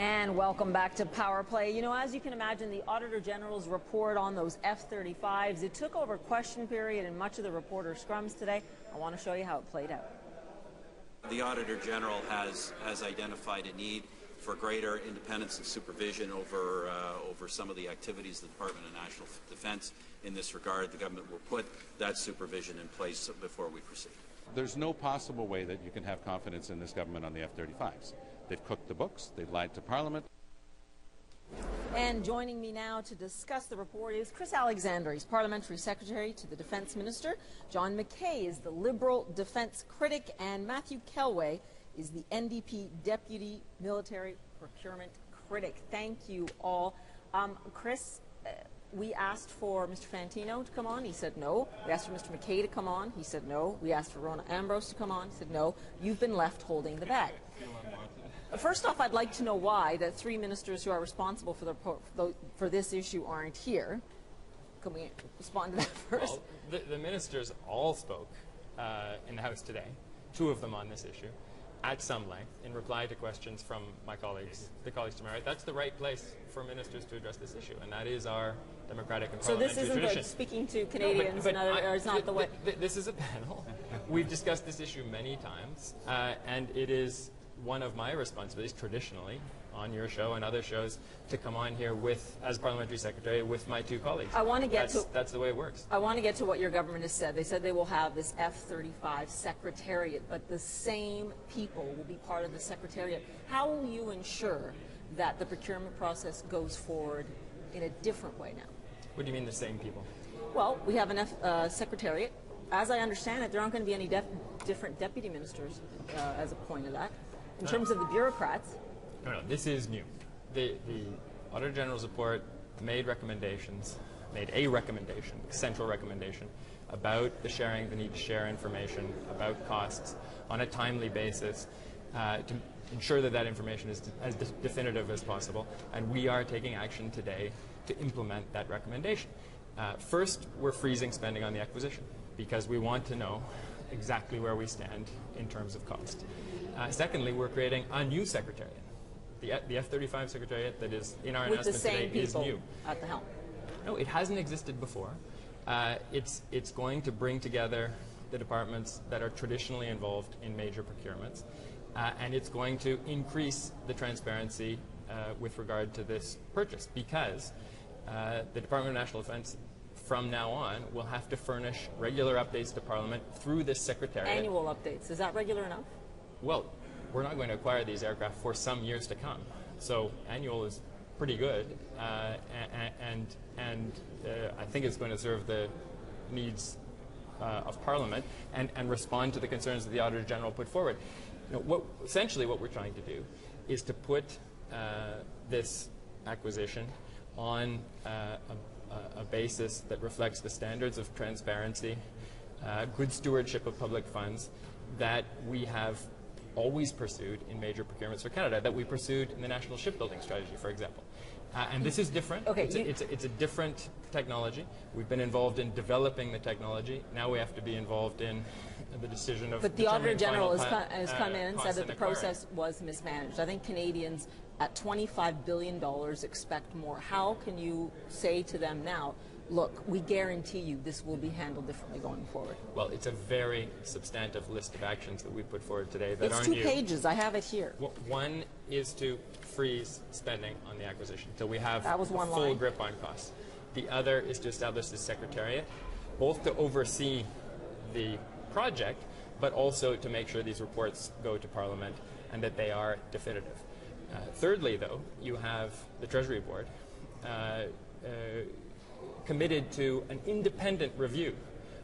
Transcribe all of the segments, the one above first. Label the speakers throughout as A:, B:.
A: And welcome back to Power Play. You know, as you can imagine, the Auditor General's report on those F-35s, it took over question period and much of the reporter scrums today. I want to show you how it played out.
B: The Auditor General has identified a need for greater independence and supervision over some of the activities of the Department of National Defence. In this regard, the government will put that supervision in place before we proceed.
C: There's no possible way that you can have confidence in this government on the F-35s. They've cooked the books, they've lied to Parliament.
A: And joining me now to discuss the report is Chris Alexander. He's Parliamentary Secretary to the Defence Minister. John McKay is the Liberal Defence Critic, and Matthew Kellway is the NDP Deputy Military Procurement Critic. Thank you all. Chris, we asked for Mr. Fantino to come on. He said no. We asked for Mr. McKay to come on. He said no. We asked for Rona Ambrose to come on. He said no. You've been left holding the bag. First off, I'd like to know why the three ministers who are responsible for this issue aren't here. Can we respond to that first?
D: Well, the ministers all spoke in the House today, two of them on this issue, at some length, in reply to questions from my colleagues, the colleagues to my right. That's the right place for ministers to address this issue, and that is our democratic and parliamentary tradition.
A: So this isn't speaking to Canadians, or it's not the way?
D: This is a panel. We've discussed this issue many times, and it is one of my responsibilities, traditionally, on your show and other shows, to come on here with, as Parliamentary Secretary, with my two colleagues.
A: I want to get
D: that's the way it works.
A: I want to get to what your government has said. They said they will have this F-35 Secretariat, but the same people will be part of the Secretariat. How will you ensure that the procurement process goes forward in a different way now?
D: What do you mean the same people?
A: Well, we have an Secretariat. As I understand it, there aren't going to be any different deputy ministers as a point of that. In terms of the bureaucrats.
D: No, this is new. The Auditor General's report made a recommendation, central recommendation, about the need to share information about costs on a timely basis to ensure that information is as definitive as possible. And we are taking action today to implement that recommendation. First, we're freezing spending on the acquisition because we want to know exactly where we stand in terms of cost. Secondly, we're creating a new secretariat. The F-35 secretariat that is in our announcement today is new.
A: At the helm.
D: No, it hasn't existed before. It's going to bring together the departments that are traditionally involved in major procurements, and it's going to increase the transparency with regard to this purchase, because the Department of National Defence from now on will have to furnish regular updates to Parliament through this secretariat.
A: Annual updates. Is that regular enough?
D: Well, we're not going to acquire these aircraft for some years to come. So annual is pretty good, and I think it's going to serve the needs of Parliament and respond to the concerns that the Auditor General put forward. You know, essentially what we're trying to do is to put this acquisition on a basis that reflects the standards of transparency, good stewardship of public funds that we have always pursued in major procurements for Canada, that we pursued in the National Shipbuilding Strategy, for example. And this is different.
A: Okay,
D: it's a different technology. We've been involved in developing the technology. Now we have to be involved in the decision of.
A: But the Auditor General has come in and said that the process was mismanaged. I think Canadians at $25 billion expect more. How can you say to them now, look, we guarantee you this will be handled differently going forward?
D: Well, it's a very substantive list of actions that we put forward today that aren't
A: new. It's 2 pages. I have it here.
D: Well, one is to freeze spending on the acquisition until we have
A: full
D: grip on costs. The other is to establish the secretariat, both to oversee the project, but also to make sure these reports go to Parliament and that they are definitive. Thirdly, though, you have the Treasury Board committed to an independent review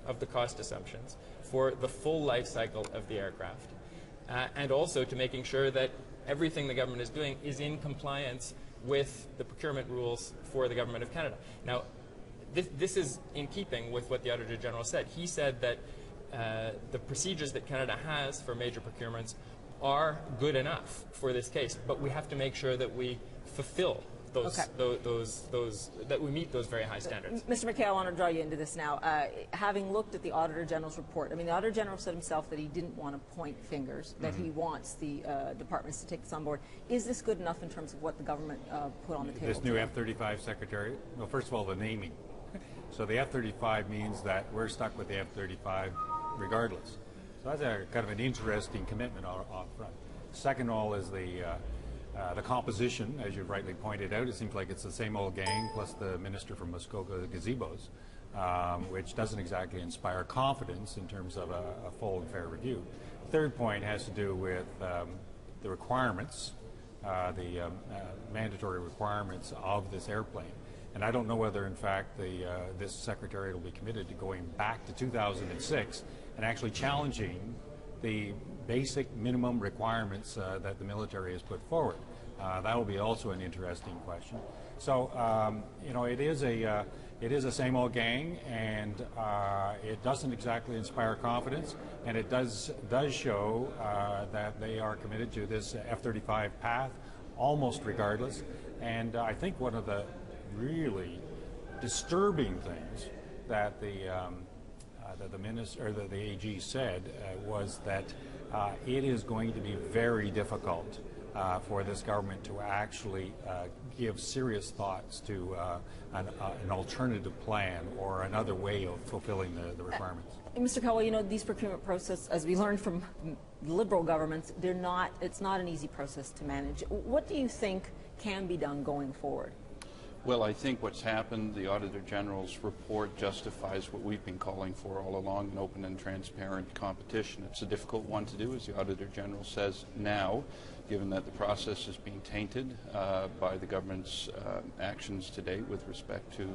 D: of the cost assumptions for the full life cycle of the aircraft, and also to making sure that everything the government is doing is in compliance with the procurement rules for the Government of Canada. Now, this is in keeping with what the Auditor General said. He said that the procedures that Canada has for major procurements are good enough for this case, but we have to make sure that we fulfill that we meet those very high standards.
A: Mr. McKay, I want to draw you into this now. Having looked at the Auditor General's report, I mean, the Auditor General said himself that he didn't want to point fingers, that he wants the departments to take this on board. Is this good enough in terms of what the government put on the table?
E: This new F-35 Secretariat? Well, first of all, the naming. So the F-35 means that we're stuck with the F-35 regardless. So that's a kind of an interesting commitment off front. Second of all is the composition, as you rightly pointed out. It seems like it's the same old gang plus the minister from Muskoka gazebos, which doesn't exactly inspire confidence in terms of a full and fair review. Third point has to do with the requirements, the mandatory requirements of this airplane. And I don't know whether, in fact, this Secretariat will be committed to going back to 2006 and actually challenging the basic minimum requirements that the military has put forward. That will be also an interesting question. So, you know, it is a same old gang, and it doesn't exactly inspire confidence, and it does show that they are committed to this F-35 path, almost regardless. And I think one of the really disturbing things that the minister, or the AG said, was that it is going to be very difficult for this government to actually give serious thoughts to an alternative plan or another way of fulfilling the requirements.
A: Mr. Kellway, you know, these procurement processes, as we learned from Liberal governments, it's not an easy process to manage. What do you think can be done going forward?
C: Well, I think what's happened, the Auditor General's report justifies what we've been calling for all along, an open and transparent competition. It's a difficult one to do, as the Auditor General says now, given that the process is being tainted by the government's actions to date with respect to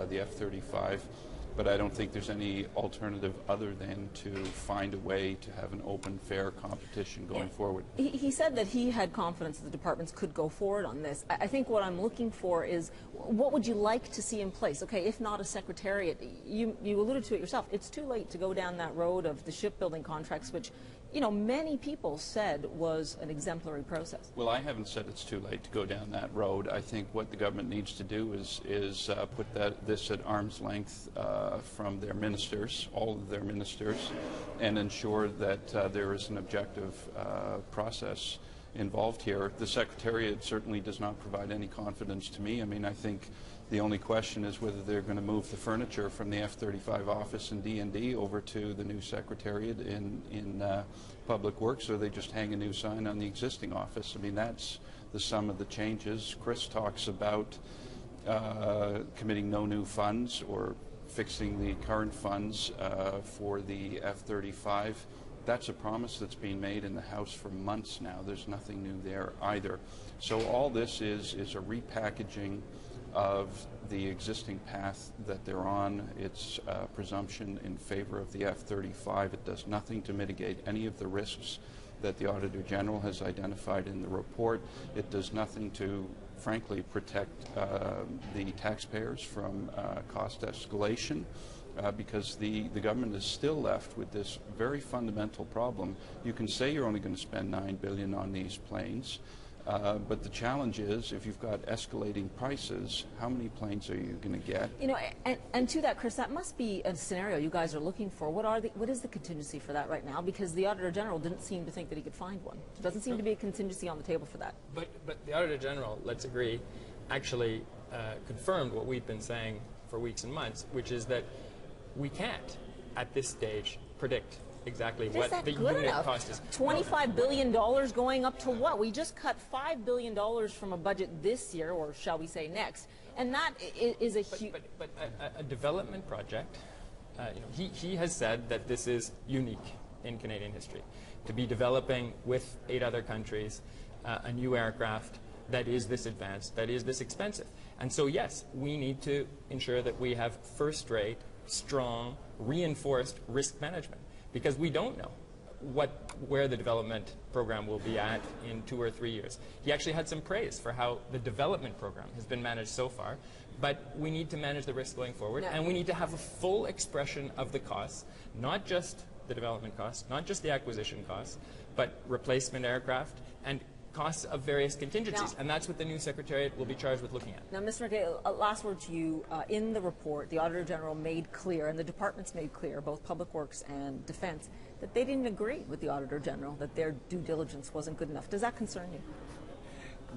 C: the F-35. But I don't think there's any alternative other than to find a way to have an open, fair competition going forward.
A: He said that he had confidence that the departments could go forward on this. I think what I'm looking for is, what would you like to see in place? Okay, if not a secretariat, you alluded to it yourself, it's too late to go down that road of the shipbuilding contracts, which, you know, many people said was an exemplary process.
C: Well, I haven't said it's too late to go down that road. I think what the government needs to do is put this at arm's length from their ministers, all of their ministers, and ensure that there is an objective process involved here. The Secretariat certainly does not provide any confidence to me. I mean, I think the only question is whether they're going to move the furniture from the F-35 office in D&D over to the new Secretariat in Public Works, or they just hang a new sign on the existing office. I mean, that's the sum of the changes. Chris talks about committing no new funds or fixing the current funds for the F-35. That's a promise that's being made in the House for months now. There's nothing new there either. So all this is a repackaging of the existing path that they're on. It's presumption in favor of the F-35. It does nothing to mitigate any of the risks that the Auditor General has identified in the report. It does nothing to, frankly, protect the taxpayers from cost escalation, because the government is still left with this very fundamental problem. You can say you're only going to spend $9 billion on these planes, but the challenge is, if you've got escalating prices, how many planes are you going to get?
A: You know, and to that, Chris, that must be a scenario you guys are looking for. What is the contingency for that right now? Because the Auditor General didn't seem to think that he could find one. There doesn't seem to be a contingency on the table for that.
D: But the Auditor General, let's agree, actually confirmed what we've been saying for weeks and months, which is that we can't, at this stage, predict exactly what the unit cost is.
A: $25 billion going up to what? We just cut $5 billion from a budget this year, or shall we say next, and that is a huge...
D: But a development project, you know, he has said that this is unique in Canadian history, to be developing with 8 other countries a new aircraft that is this advanced, that is this expensive. And so, yes, we need to ensure that we have first-rate, strong, reinforced risk management, because we don't know where the development program will be at in 2 or 3 years. He actually had some praise for how the development program has been managed so far, but we need to manage the risk going forward, and we need to have a full expression of the costs, not just the development costs, not just the acquisition costs, but replacement aircraft and costs of various contingencies.
A: Now,
D: and that's what the new Secretariat will be charged with looking at.
A: Now, Mr. McKay, last word to you. In the report, the Auditor General made clear, and the departments made clear, both Public Works and Defence, that they didn't agree with the Auditor General, that their due diligence wasn't good enough. Does that concern you?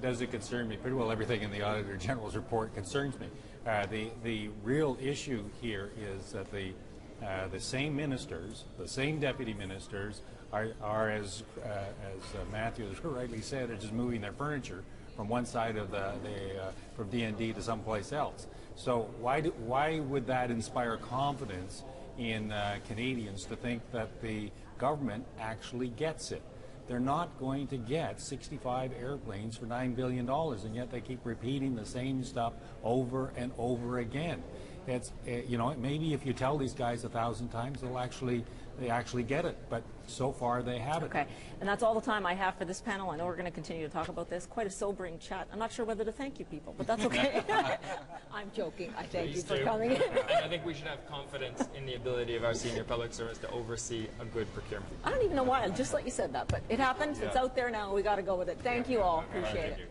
E: Does it concern me? Pretty well everything in the Auditor General's report concerns me. The real issue here is that the same ministers, the same deputy ministers, are as Matthew has rightly said, are just moving their furniture from one side of from DND to someplace else. So why would that inspire confidence in Canadians to think that the government actually gets it? They're not going to get 65 airplanes for $9 billion, and yet they keep repeating the same stuff over and over again. It's, you know, maybe if you tell these guys 1,000 times, they actually get it, but so far they haven't.
A: Okay, and that's all the time I have for this panel. I know we're going to continue to talk about this. Quite a sobering chat. I'm not sure whether to thank you people, but that's okay. I'm joking. I thank you for coming in.
D: I think we should have confidence in the ability of our senior public servants to oversee a good procurement.
A: I don't even know why. Just like you said that, but it happened. Yeah. It's out there now. We got to go with it. Thank you all. Appreciate it.